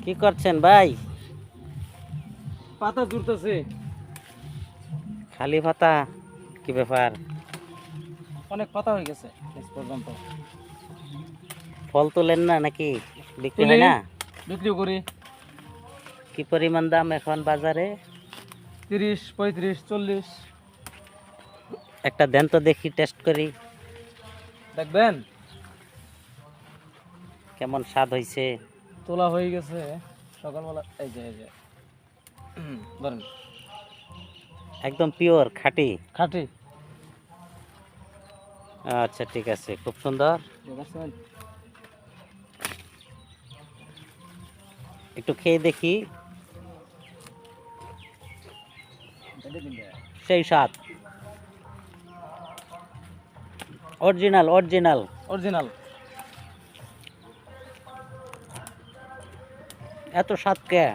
কি করছেন ভাই? পাতা জুড়তেছে। খালি পাতা? কি ব্যাপার? অনেক পাতা হয়ে গেছে শেষ পর্যন্ত। ফল তোলেন না নাকি? বিক্রি তুলি, হয় না? বিক্রিও করি। কি পরিমাণ দাম এখন বাজারে? 30, 35, 40। একটা দেন তো দেখি, টেস্ট করি দেখবেন? কেমন স্বাদ হয়েছে। তোলা হয়ে গেছে সকালবেলা। এই যে ধরেন, একদম পিওর খাঁটি? খাঁটি। আচ্ছা ঠিক আছে, খুব সুন্দর। দেখছেন? একটু খেয়ে দেখি। সেই স্বাদ, অরিজিনাল অরিজিনাল। অরিজিনাল। এত স্বাদ কে?